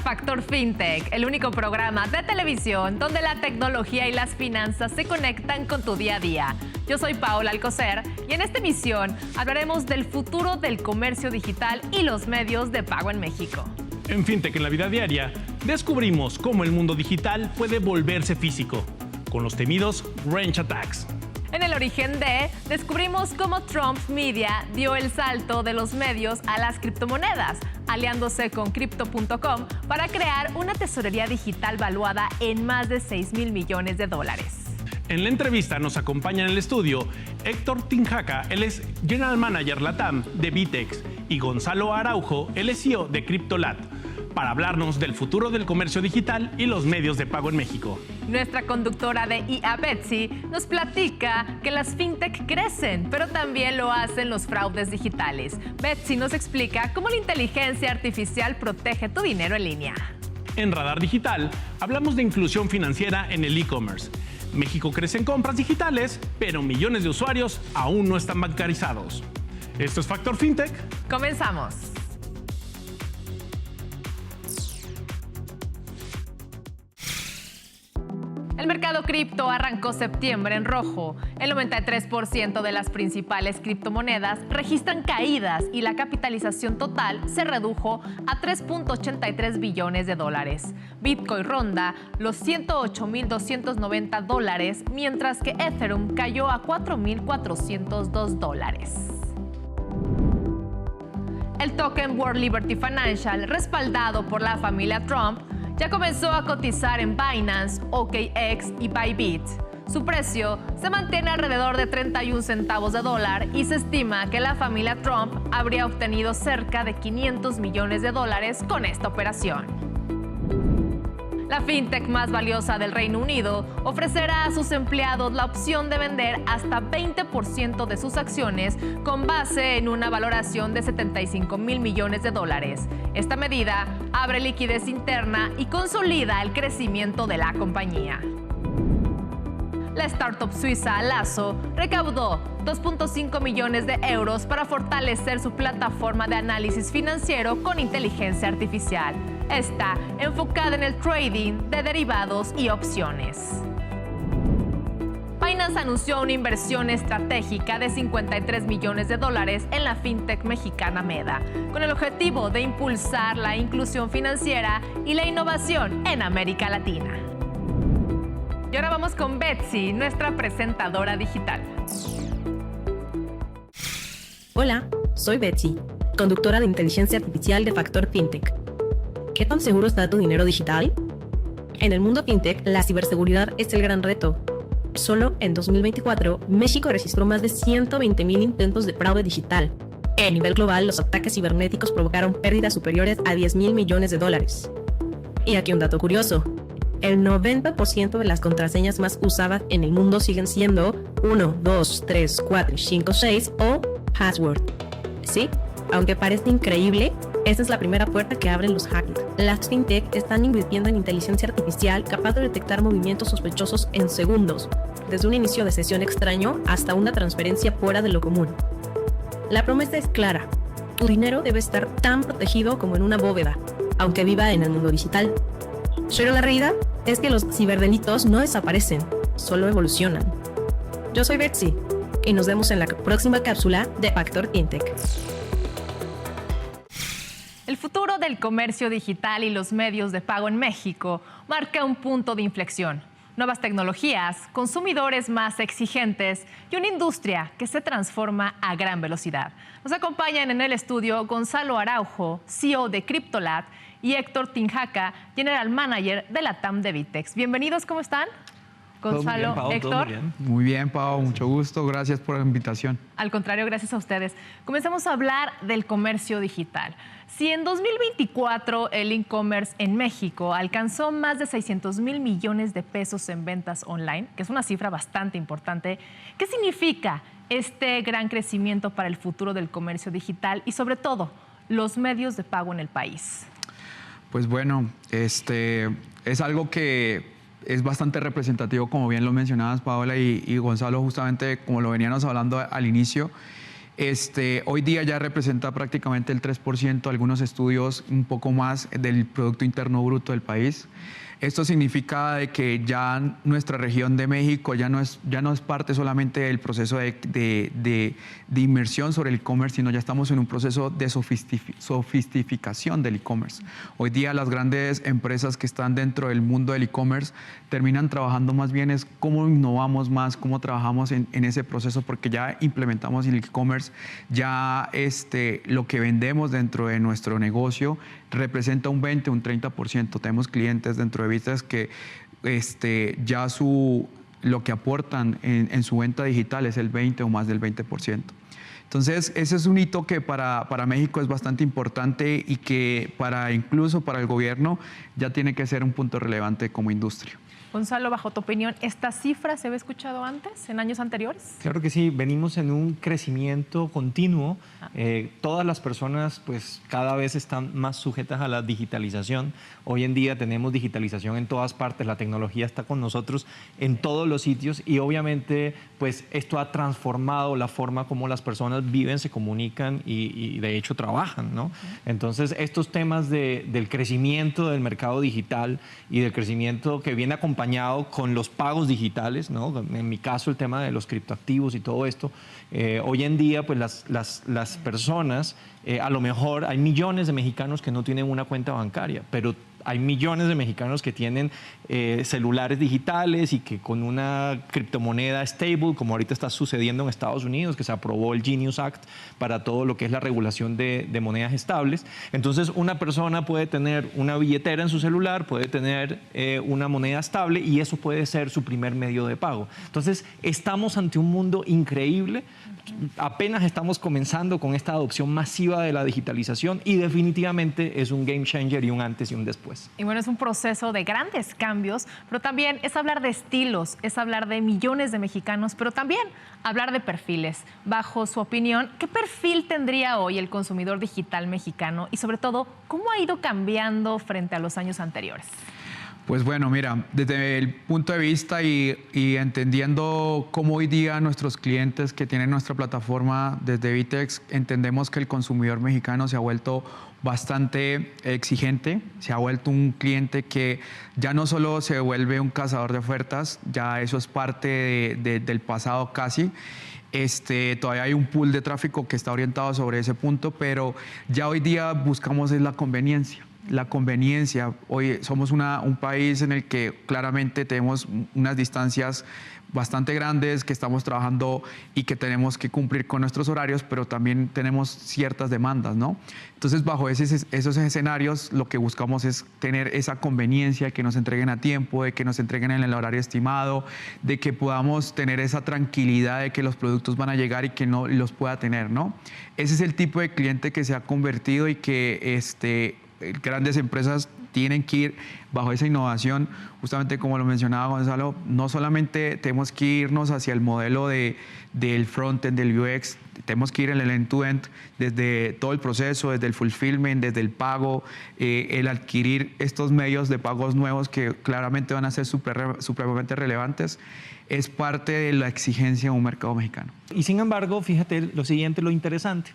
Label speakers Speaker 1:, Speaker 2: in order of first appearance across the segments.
Speaker 1: Factor FinTech, el único programa de televisión donde la tecnología y las finanzas se conectan con tu día a día. Yo soy Paola Alcocer y en esta emisión hablaremos del futuro del comercio digital y los medios de pago en México.
Speaker 2: En FinTech en la vida diaria, descubrimos cómo el mundo digital puede volverse físico, con los temidos Wrench Attacks.
Speaker 1: En el origen de, descubrimos cómo Trump Media dio el salto de los medios a las criptomonedas, aliándose con Crypto.com para crear una tesorería digital valuada en más de $6,000 millones.
Speaker 2: En la entrevista nos acompaña en el estudio Héctor Tinjaca, él es General Manager LATAM de Vitex, y Gonzalo Araujo, él es CEO de CryptoLat, para hablarnos del futuro del comercio digital y los medios de pago en México.
Speaker 1: Nuestra conductora de IA, Betsy, nos platica que las fintech crecen, pero también lo hacen los fraudes digitales. Betsy nos explica cómo la inteligencia artificial protege tu dinero en línea.
Speaker 2: En Radar Digital hablamos de inclusión financiera en el e-commerce. México crece en compras digitales, pero millones de usuarios aún no están bancarizados. Esto es Factor FinTech.
Speaker 1: Comenzamos. El mercado cripto arrancó septiembre en rojo. El 93% de las principales criptomonedas registran caídas y la capitalización total se redujo a $3.83 billones. Bitcoin ronda los $108,290, mientras que Ethereum cayó a $4,402. El token World Liberty Financial, respaldado por la familia Trump, ya comenzó a cotizar en Binance, OKX y Bybit. Su precio se mantiene alrededor de 31 centavos de dólar y se estima que la familia Trump habría obtenido cerca de $500 millones con esta operación. La fintech más valiosa del Reino Unido ofrecerá a sus empleados la opción de vender hasta 20% de sus acciones con base en una valoración de $75,000 millones. Esta medida abre liquidez interna y consolida el crecimiento de la compañía. La startup suiza Lazo recaudó 2.5 millones de euros para fortalecer su plataforma de análisis financiero con inteligencia artificial. Está enfocada en el trading de derivados y opciones. Binance anunció una inversión estratégica de $53 millones en la fintech mexicana Meda, con el objetivo de impulsar la inclusión financiera y la innovación en América Latina. Y ahora vamos con Betsy, nuestra presentadora digital.
Speaker 3: Hola, soy Betsy, conductora de inteligencia artificial de Factor FinTech. ¿Qué tan seguro está tu dinero digital? En el mundo FinTech, la ciberseguridad es el gran reto. Solo en 2024, México registró más de 120,000 intentos de fraude digital. A nivel global, los ataques cibernéticos provocaron pérdidas superiores a $10,000 millones. Y aquí un dato curioso. El 90% de las contraseñas más usadas en el mundo siguen siendo 1, 2, 3, 4, 5, 6 o password. Sí, aunque parece increíble, esta es la primera puerta que abren los hackers. Las fintech están invirtiendo en inteligencia artificial capaz de detectar movimientos sospechosos en segundos, desde un inicio de sesión extraño hasta una transferencia fuera de lo común. La promesa es clara. Tu dinero debe estar tan protegido como en una bóveda, aunque viva en el mundo digital. Pero la realidad es que los ciberdelitos no desaparecen, solo evolucionan. Yo soy Betsy y nos vemos en la próxima cápsula de Factor FinTech.
Speaker 1: El futuro del comercio digital y los medios de pago en México marca un punto de inflexión. Nuevas tecnologías, consumidores más exigentes y una industria que se transforma a gran velocidad. Nos acompañan en el estudio Gonzalo Araujo, CEO de CryptoLat, y Héctor Tinjaca, General Manager de LATAM de Vitex. Bienvenidos, ¿cómo están? Gonzalo,
Speaker 4: Pau,
Speaker 1: Héctor.
Speaker 4: Muy bien, Pau, mucho gusto. Gracias por la invitación.
Speaker 1: Al contrario, gracias a ustedes. Comencemos a hablar del comercio digital. Si en 2024 el e-commerce en México alcanzó más de $600,000 millones en ventas online, que es una cifra bastante importante, ¿qué significa este gran crecimiento para el futuro del comercio digital y sobre todo los medios de pago en el país?
Speaker 4: Pues bueno, es algo que es bastante representativo, como bien lo mencionabas, Paola y Gonzalo, justamente como lo veníamos hablando al inicio. Hoy día ya representa prácticamente el 3%, algunos estudios un poco más del Producto Interno Bruto del país. Esto significa de que ya nuestra región de México ya no es parte solamente del proceso de inmersión sobre el e-commerce, sino ya estamos en un proceso de sofisticación del e-commerce. Hoy día las grandes empresas que están dentro del mundo del e-commerce terminan trabajando más bien es cómo innovamos más, cómo trabajamos en ese proceso, porque ya implementamos el e-commerce, ya lo que vendemos dentro de nuestro negocio representa un 20, un 30%. Tenemos clientes dentro de Vitex que ya lo que aportan en su venta digital es el 20 o más del 20%. Entonces, ese es un hito que para México es bastante importante y que incluso para el gobierno ya tiene que ser un punto relevante como industria.
Speaker 1: Gonzalo, bajo tu opinión, ¿esta cifra se había escuchado antes, en años anteriores?
Speaker 5: Claro que sí, venimos en un crecimiento continuo. Todas las personas pues cada vez están más sujetas a la digitalización. Hoy en día tenemos digitalización en todas partes, la tecnología está con nosotros en todos los sitios y obviamente pues esto ha transformado la forma como las personas viven, se comunican y de hecho trabajan, ¿no? Entonces estos temas del crecimiento del mercado digital y del crecimiento que viene acompañado con los pagos digitales, ¿no? En mi caso el tema de los criptoactivos y todo esto, hoy en día pues las personas, a lo mejor hay millones de mexicanos que no tienen una cuenta bancaria, pero hay millones de mexicanos que tienen celulares digitales y que con una criptomoneda stable, como ahorita está sucediendo en Estados Unidos, que se aprobó el Genius Act para todo lo que es la regulación de monedas estables. Entonces, una persona puede tener una billetera en su celular, puede tener una moneda estable y eso puede ser su primer medio de pago. Entonces, estamos ante un mundo increíble. Apenas estamos comenzando con esta adopción masiva de la digitalización y definitivamente es un game changer y un antes y un después.
Speaker 1: Y bueno, es un proceso de grandes cambios, pero también es hablar de estilos, es hablar de millones de mexicanos, pero también hablar de perfiles. Bajo su opinión, ¿qué perfil tendría hoy el consumidor digital mexicano? Y sobre todo, ¿cómo ha ido cambiando frente a los años anteriores?
Speaker 4: Pues bueno, mira, desde el punto de vista y entendiendo cómo hoy día nuestros clientes que tienen nuestra plataforma desde Vitex, entendemos que el consumidor mexicano se ha vuelto bastante exigente, se ha vuelto un cliente que ya no solo se vuelve un cazador de ofertas, ya eso es parte del pasado casi. Todavía hay un pool de tráfico que está orientado sobre ese punto, pero ya hoy día buscamos es la conveniencia. La conveniencia. Hoy somos un país en el que claramente tenemos unas distancias bastante grandes, que estamos trabajando y que tenemos que cumplir con nuestros horarios, pero también tenemos ciertas demandas, ¿no? Entonces, bajo esos escenarios, lo que buscamos es tener esa conveniencia, que nos entreguen a tiempo, de que nos entreguen en el horario estimado, de que podamos tener esa tranquilidad de que los productos van a llegar y que no los pueda tener, ¿no? Ese es el tipo de cliente que se ha convertido y que grandes empresas tienen que ir bajo esa innovación, justamente como lo mencionaba Gonzalo, no solamente tenemos que irnos hacia el modelo del front-end, del UX, tenemos que ir en el end-to-end, desde todo el proceso, desde el fulfillment, desde el pago, el adquirir estos medios de pagos nuevos que claramente van a ser supremamente relevantes, es parte de la exigencia de un mercado mexicano.
Speaker 5: Y sin embargo, fíjate lo siguiente, lo interesante,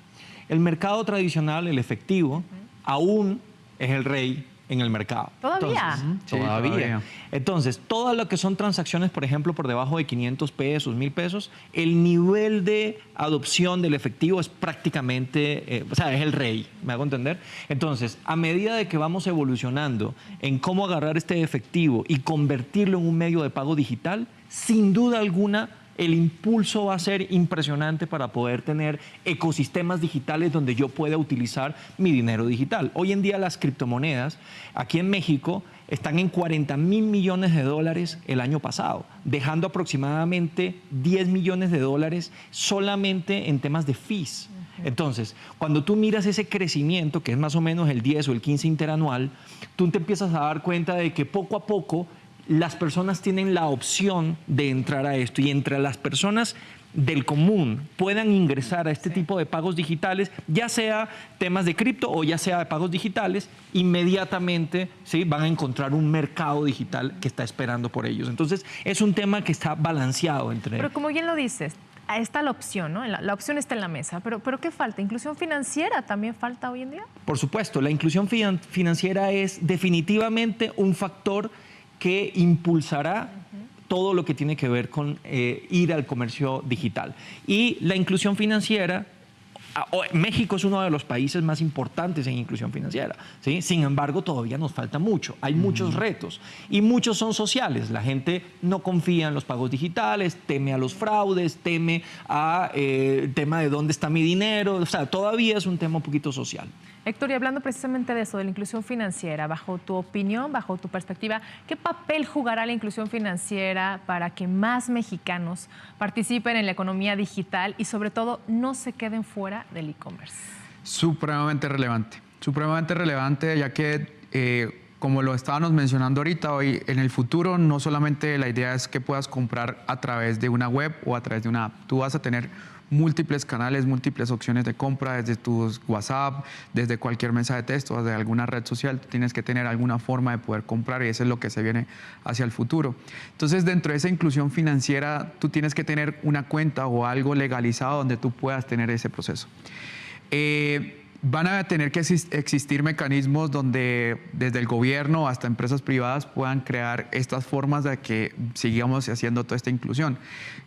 Speaker 5: el mercado tradicional, el efectivo, aún es el rey en el mercado.
Speaker 1: ¿Todavía?
Speaker 5: Entonces,
Speaker 4: Sí,
Speaker 5: todavía. Entonces, todas lo que son transacciones, por ejemplo, por debajo de 500 pesos, 1,000 pesos, el nivel de adopción del efectivo es prácticamente, es el rey, ¿me hago entender? Entonces, a medida de que vamos evolucionando en cómo agarrar este efectivo y convertirlo en un medio de pago digital, sin duda alguna, el impulso va a ser impresionante para poder tener ecosistemas digitales donde yo pueda utilizar mi dinero digital. Hoy en día las criptomonedas aquí en México están en 40,000 millones de dólares el año pasado, dejando aproximadamente 10 millones de dólares solamente en temas de fees. Entonces, cuando tú miras ese crecimiento, que es más o menos el 10 o el 15 interanual, tú te empiezas a dar cuenta de que poco a poco las personas tienen la opción de entrar a esto y entre las personas del común puedan ingresar a este tipo de pagos digitales, ya sea temas de cripto o ya sea de pagos digitales, inmediatamente ¿sí? van a encontrar un mercado digital que está esperando por ellos. Entonces, es un tema que está balanceado entre...
Speaker 1: Pero como bien lo dices, está la opción, ¿no? La opción está en la mesa, pero ¿qué falta? ¿Inclusión financiera también falta hoy en día?
Speaker 5: Por supuesto, la inclusión financiera es definitivamente un factor que impulsará todo lo que tiene que ver con ir al comercio digital. Y la inclusión financiera, México es uno de los países más importantes en inclusión financiera, ¿sí? Sin embargo, todavía nos falta mucho. Hay muchos retos y muchos son sociales. La gente no confía en los pagos digitales, teme a los fraudes, teme a el tema de dónde está mi dinero. O sea, todavía es un tema un poquito social.
Speaker 1: Héctor, y hablando precisamente de eso, de la inclusión financiera, bajo tu opinión, bajo tu perspectiva, ¿qué papel jugará la inclusión financiera para que más mexicanos participen en la economía digital y sobre todo no se queden fuera del e-commerce?
Speaker 4: Supremamente relevante, ya que como lo estábamos mencionando ahorita, hoy en el futuro no solamente la idea es que puedas comprar a través de una web o a través de una app, tú vas a tener múltiples canales, múltiples opciones de compra, desde tus WhatsApp, desde cualquier mensaje de texto, desde alguna red social, tú tienes que tener alguna forma de poder comprar y eso es lo que se viene hacia el futuro. Entonces, dentro de esa inclusión financiera, tú tienes que tener una cuenta o algo legalizado donde tú puedas tener ese proceso. Van a tener que existir mecanismos donde desde el gobierno hasta empresas privadas puedan crear estas formas de que sigamos haciendo toda esta inclusión.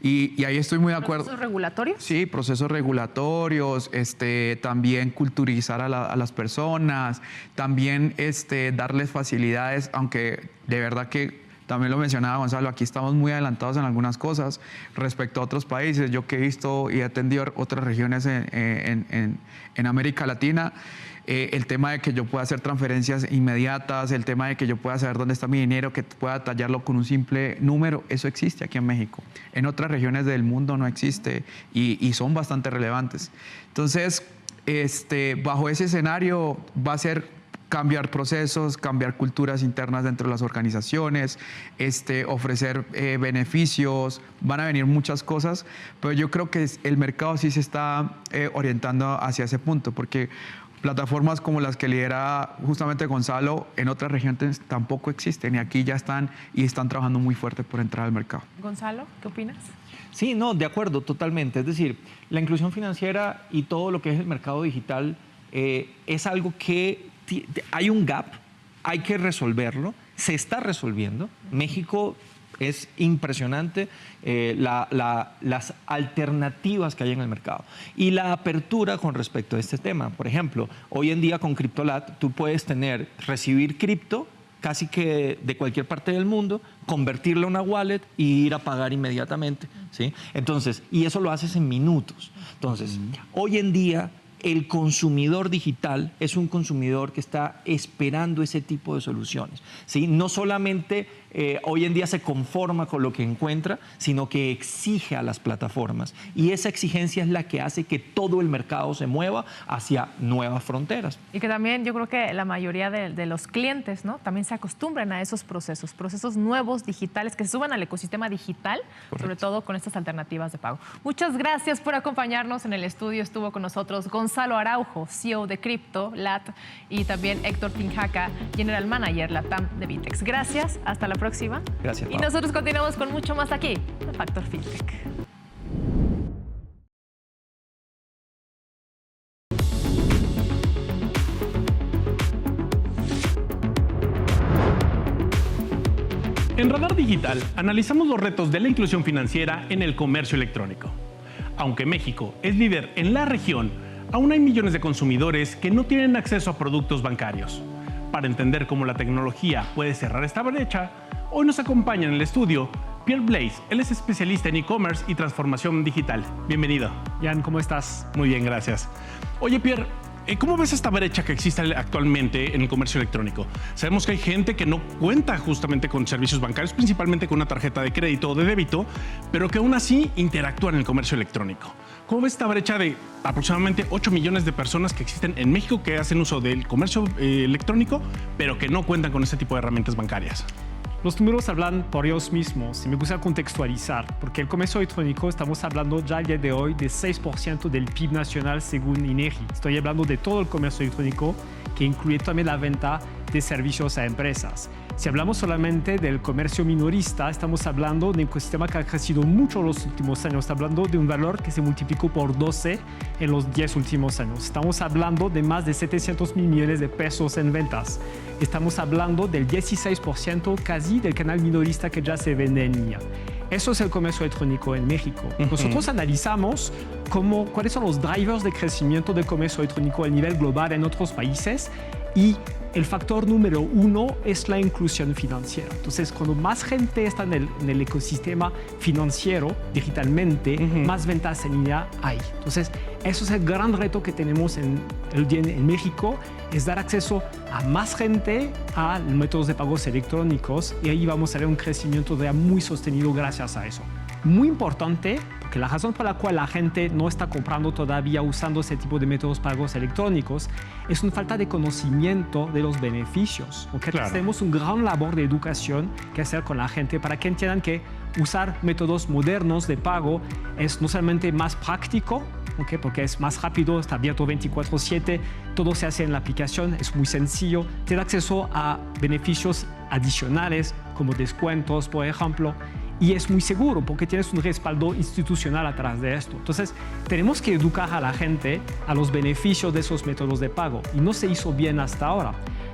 Speaker 4: Y ahí estoy muy de acuerdo.
Speaker 1: ¿Procesos regulatorios?
Speaker 4: Sí, procesos regulatorios, también culturizar a las personas, también darles facilidades, aunque de verdad que también lo mencionaba Gonzalo, aquí estamos muy adelantados en algunas cosas respecto a otros países. Yo que he visto y he atendido otras regiones en América Latina, el tema de que yo pueda hacer transferencias inmediatas, el tema de que yo pueda saber dónde está mi dinero, que pueda tallarlo con un simple número, eso existe aquí en México. En otras regiones del mundo no existe y son bastante relevantes. Entonces, bajo ese escenario va a ser cambiar procesos, cambiar culturas internas dentro de las organizaciones, ofrecer beneficios, van a venir muchas cosas, pero yo creo que el mercado sí se está orientando hacia ese punto, porque plataformas como las que lidera justamente Gonzalo en otras regiones tampoco existen y aquí ya están y están trabajando muy fuerte por entrar al mercado.
Speaker 1: Gonzalo, ¿qué opinas?
Speaker 5: Sí, no, de acuerdo, totalmente. Es decir, la inclusión financiera y todo lo que es el mercado digital es algo que hay un gap, hay que resolverlo, se está resolviendo. México es impresionante las alternativas que hay en el mercado y la apertura con respecto a este tema. Por ejemplo, hoy en día con CryptoLat tú puedes recibir cripto casi que de cualquier parte del mundo, convertirlo en una wallet y ir a pagar inmediatamente, ¿sí? Entonces, y eso lo haces en minutos. Entonces, hoy en día el consumidor digital es un consumidor que está esperando ese tipo de soluciones, ¿sí? No solamente hoy en día se conforma con lo que encuentra, sino que exige a las plataformas. Y esa exigencia es la que hace que todo el mercado se mueva hacia nuevas fronteras.
Speaker 1: Y que también yo creo que la mayoría de los clientes, ¿no?, también se acostumbran a esos procesos nuevos, digitales, que se suban al ecosistema digital, correcto, sobre todo con estas alternativas de pago. Muchas gracias por acompañarnos en el estudio. Estuvo con nosotros Gonzalo Araujo, CEO de CryptoLat, y también Héctor Tinjaca, General Manager LATAM de VTEX. Gracias, hasta la próxima.
Speaker 5: Gracias,
Speaker 1: Pau. Y nosotros continuamos con mucho más aquí en Factor FinTech.
Speaker 2: En Radar Digital analizamos los retos de la inclusión financiera en el comercio electrónico. Aunque México es líder en la región, aún hay millones de consumidores que no tienen acceso a productos bancarios. Para entender cómo la tecnología puede cerrar esta brecha, hoy nos acompaña en el estudio Pierre Blaise. Él es especialista en e-commerce y transformación digital. Bienvenido.
Speaker 6: Jan, ¿cómo estás?
Speaker 2: Muy bien, gracias. Oye, Pierre, ¿cómo ves esta brecha que existe actualmente en el comercio electrónico? Sabemos que hay gente que no cuenta justamente con servicios bancarios, principalmente con una tarjeta de crédito o de débito, pero que aún así interactúan en el comercio electrónico. ¿Cómo ves esta brecha de aproximadamente 8 millones de personas que existen en México que hacen uso del comercio electrónico, pero que no cuentan con este tipo de herramientas bancarias?
Speaker 6: Los números hablan por ellos mismos y me gusta contextualizar, porque el comercio electrónico estamos hablando ya el día de hoy de 6% del PIB nacional según INEGI. Estoy hablando de todo el comercio electrónico que incluye también la venta de servicios a empresas. Si hablamos solamente del comercio minorista, estamos hablando de un ecosistema que ha crecido mucho en los últimos años. Estamos hablando de un valor que se multiplicó por 12 en los 10 últimos años. Estamos hablando de más de 700 mil millones de pesos en ventas. Estamos hablando del 16% casi del canal minorista que ya se vende en línea. Eso es el comercio electrónico en México. Nosotros analizamos cuáles son los drivers de crecimiento del comercio electrónico a nivel global en otros países y el factor número 1 es la inclusión financiera. Entonces, cuando más gente está en el ecosistema financiero digitalmente, más ventas en línea hay. Entonces, eso es el gran reto que tenemos en México, es dar acceso a más gente a métodos de pagos electrónicos y ahí vamos a ver un crecimiento muy sostenido gracias a eso. Muy importante, porque la razón por la cual la gente no está comprando todavía usando ese tipo de métodos de pagos electrónicos es una falta de conocimiento de los beneficios. ¿Okay? Claro. Tenemos una gran labor de educación que hacer con la gente para que entiendan que usar métodos modernos de pago es no solamente más práctico, ¿okay? Porque es más rápido, está abierto 24/7, todo se hace en la aplicación, es muy sencillo, tiene acceso a beneficios adicionales como descuentos, por ejemplo, y es muy seguro porque tienes un respaldo institucional atrás de esto. Entonces, tenemos que educar a la gente a los beneficios de esos métodos de pago y no se hizo bien hasta ahora.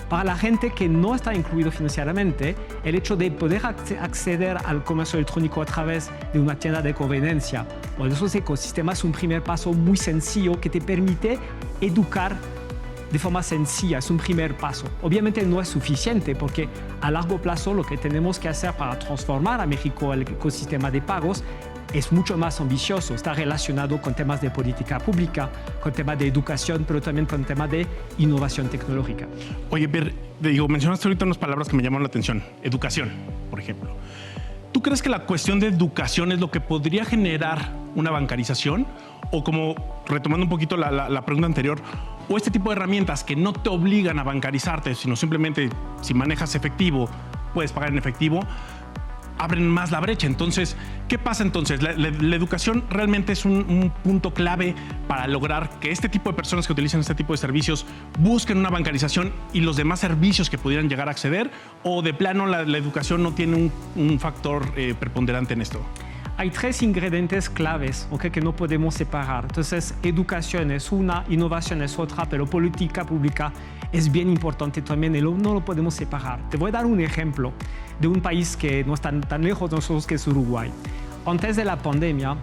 Speaker 6: Para la gente que no está incluido financieramente, el hecho de poder acceder al comercio electrónico a través de una tienda de conveniencia o de esos ecosistemas es un primer paso muy sencillo que te permite educar de forma sencilla, es un primer paso. Obviamente no es suficiente porque a largo plazo lo que tenemos que hacer para transformar a México el ecosistema de pagos es mucho más ambicioso, está relacionado con temas de política pública, con temas de educación, pero también con temas de innovación tecnológica.
Speaker 2: Oye, mencionaste ahorita unas palabras que me llamaron la atención. Educación, por ejemplo. ¿Tú crees que la cuestión de educación es lo que podría generar una bancarización? O como, retomando un poquito la pregunta anterior, o este tipo de herramientas que no te obligan a bancarizarte, sino simplemente si manejas efectivo, puedes pagar en efectivo, abren más la brecha. Entonces, ¿qué pasa entonces? La educación realmente es un punto clave para lograr que este tipo de personas que utilizan este tipo de servicios busquen una bancarización y los demás servicios que pudieran llegar a acceder, o de plano la educación no tiene un factor preponderante en esto.
Speaker 6: Hay tres ingredientes claves, ¿okay? Que no podemos separar. Entonces, educación es una, innovación es otra, pero política pública es bien importante también y no lo podemos separar. Te voy a dar un ejemplo de un país que no está tan lejos de nosotros, que es Uruguay. Antes de la pandemia,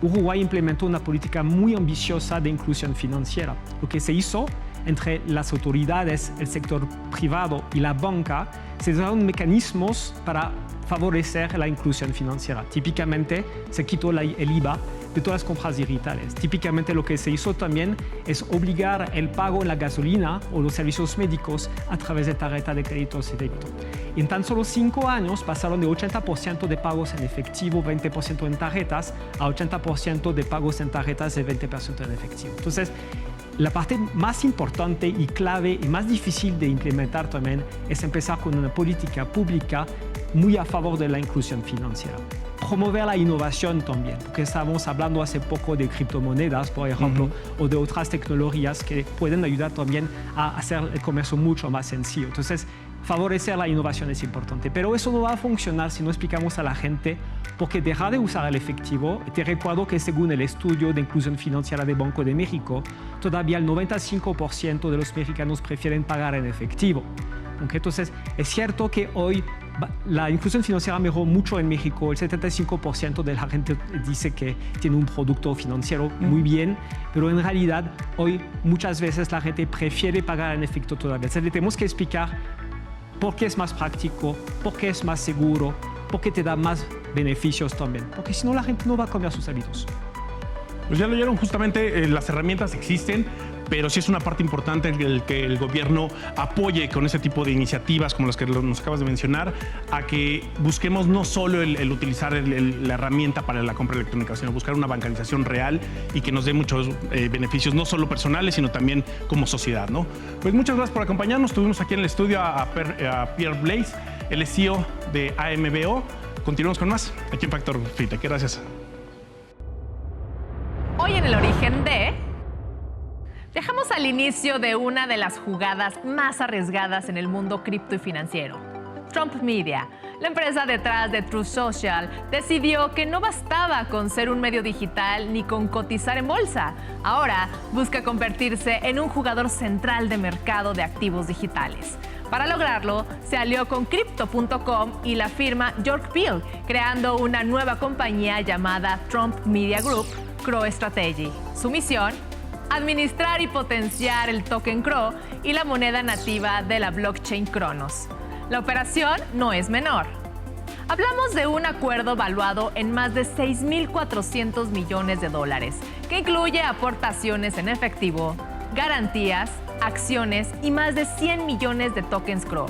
Speaker 6: Uruguay implementó una política muy ambiciosa de inclusión financiera. Lo que se hizo entre las autoridades, el sector privado y la banca, se dieron mecanismos para favorecer la inclusión financiera. Típicamente se quitó el IVA de todas las compras digitales. Típicamente lo que se hizo también es obligar el pago en la gasolina o los servicios médicos a través de tarjeta de créditos y débito. En tan solo 5 años pasaron de 80% de pagos en efectivo, 20% en tarjetas, a 80% de pagos en tarjetas y 20% en efectivo. Entonces, la parte más importante y clave y más difícil de implementar también es empezar con una política pública muy a favor de la inclusión financiera. Promover la innovación también, porque estábamos hablando hace poco de criptomonedas, por ejemplo, o de otras tecnologías que pueden ayudar también a hacer el comercio mucho más sencillo. Entonces, favorecer la innovación es importante, pero eso no va a funcionar si no explicamos a la gente por qué dejar de usar el efectivo. Te recuerdo que según el estudio de inclusión financiera de Banco de México, todavía el 95% de los mexicanos prefieren pagar en efectivo. Okay, entonces, es cierto que hoy la inclusión financiera mejoró mucho en México. El 75% de la gente dice que tiene un producto financiero muy bien, pero en realidad hoy muchas veces la gente prefiere pagar en efectivo todavía. Entonces, le tenemos que explicar por qué es más práctico, por qué es más seguro, por qué te da más beneficios también. Porque si no, la gente no va a cambiar sus hábitos.
Speaker 2: Pues ya lo oyeron, justamente las herramientas existen, pero sí es una parte importante el que el gobierno apoye con ese tipo de iniciativas como las que nos acabas de mencionar, a que busquemos no solo el utilizar la herramienta para la compra electrónica, sino buscar una bancarización real y que nos dé muchos beneficios, no solo personales, sino también como sociedad, ¿no? Pues muchas gracias por acompañarnos. Tuvimos aquí en el estudio a Pierre Blaise, el CEO de AMBO. Continuamos con más aquí en Factor Fintech. Gracias.
Speaker 1: Hoy en El Origen de... Dejamos al inicio de una de las jugadas más arriesgadas en el mundo cripto y financiero. Trump Media, la empresa detrás de Truth Social, decidió que no bastaba con ser un medio digital ni con cotizar en bolsa. Ahora busca convertirse en un jugador central de mercado de activos digitales. Para lograrlo, se alió con Crypto.com y la firma York Peele, creando una nueva compañía llamada Trump Media Group, Crow Strategy. Su misión: administrar y potenciar el token Crow y la moneda nativa de la blockchain Cronos. La operación no es menor. Hablamos de un acuerdo valuado en más de $6.400 millones, que incluye aportaciones en efectivo, garantías, acciones y más de 100 millones de tokens Crow.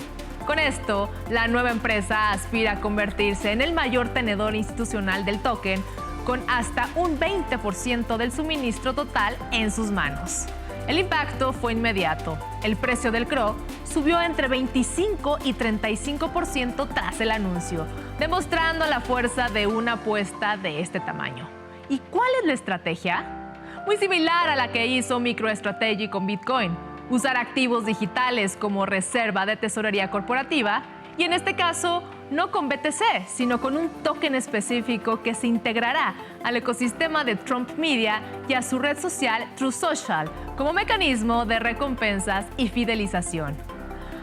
Speaker 1: Con esto, la nueva empresa aspira a convertirse en el mayor tenedor institucional del token, con hasta un 20% del suministro total en sus manos. El impacto fue inmediato. El precio del Crow subió entre 25 y 35% tras el anuncio, demostrando la fuerza de una apuesta de este tamaño. ¿Y cuál es la estrategia? Muy similar a la que hizo MicroStrategy con Bitcoin: usar activos digitales como reserva de tesorería corporativa, y en este caso no con BTC, sino con un token específico que se integrará al ecosistema de Trump Media y a su red social Truth Social como mecanismo de recompensas y fidelización.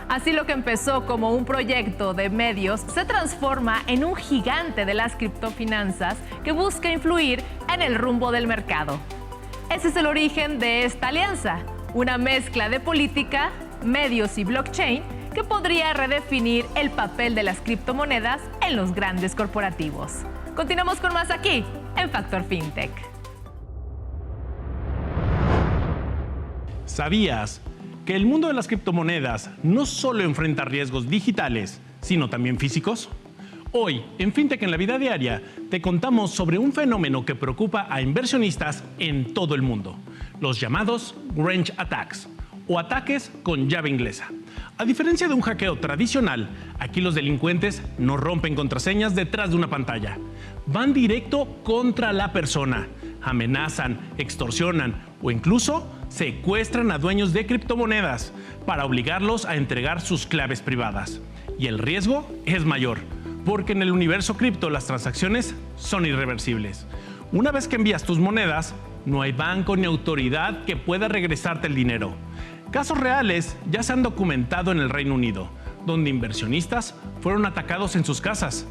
Speaker 1: Así, lo que empezó como un proyecto de medios se transforma en un gigante de las criptofinanzas que busca influir en el rumbo del mercado. Ese es el origen de esta alianza, una mezcla de política, medios y blockchain que podría redefinir el papel de las criptomonedas en los grandes corporativos. Continuamos con más aquí, en Factor FinTech.
Speaker 2: ¿Sabías que el mundo de las criptomonedas no solo enfrenta riesgos digitales, sino también físicos? Hoy, en FinTech en la vida diaria, te contamos sobre un fenómeno que preocupa a inversionistas en todo el mundo: los llamados Range Attacks, o ataques con llave inglesa. A diferencia de un hackeo tradicional, aquí los delincuentes no rompen contraseñas detrás de una pantalla. Van directo contra la persona, amenazan, extorsionan o incluso secuestran a dueños de criptomonedas para obligarlos a entregar sus claves privadas. Y el riesgo es mayor, porque en el universo cripto las transacciones son irreversibles. Una vez que envías tus monedas, no hay banco ni autoridad que pueda regresarte el dinero. Casos reales ya se han documentado en el Reino Unido, donde inversionistas fueron atacados en sus casas.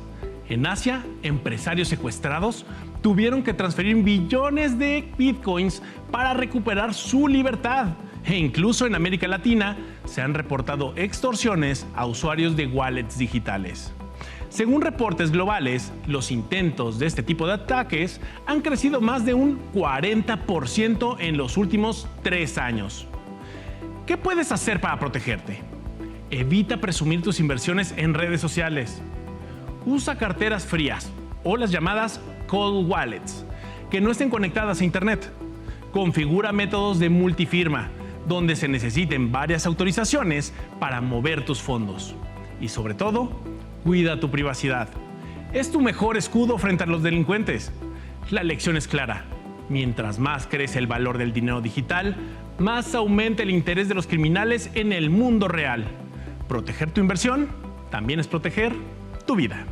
Speaker 2: En Asia, empresarios secuestrados tuvieron que transferir billones de bitcoins para recuperar su libertad. E incluso en América Latina se han reportado extorsiones a usuarios de wallets digitales. Según reportes globales, los intentos de este tipo de ataques han crecido más de un 40% en los últimos 3 años. ¿Qué puedes hacer para protegerte? Evita presumir tus inversiones en redes sociales. Usa carteras frías o las llamadas cold wallets que no estén conectadas a Internet. Configura métodos de multifirma, donde se necesiten varias autorizaciones para mover tus fondos. Y sobre todo, cuida tu privacidad. Es tu mejor escudo frente a los delincuentes. La lección es clara: mientras más crece el valor del dinero digital, más aumenta el interés de los criminales en el mundo real. Proteger tu inversión también es proteger tu vida.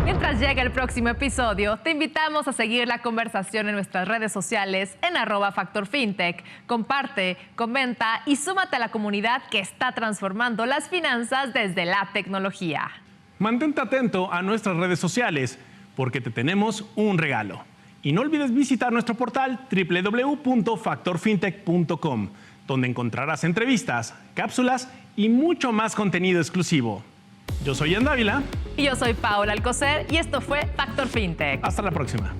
Speaker 1: Mientras llega el próximo episodio, te invitamos a seguir la conversación en nuestras redes sociales en @FactorFinTech. Comparte, comenta y súmate a la comunidad que está transformando las finanzas desde la tecnología.
Speaker 2: Mantente atento a nuestras redes sociales porque te tenemos un regalo. Y no olvides visitar nuestro portal www.factorfintech.com, donde encontrarás entrevistas, cápsulas y mucho más contenido exclusivo. Yo soy Ian Dávila.
Speaker 1: Y yo soy Paola Alcocer y esto fue Factor FinTech.
Speaker 2: Hasta la próxima.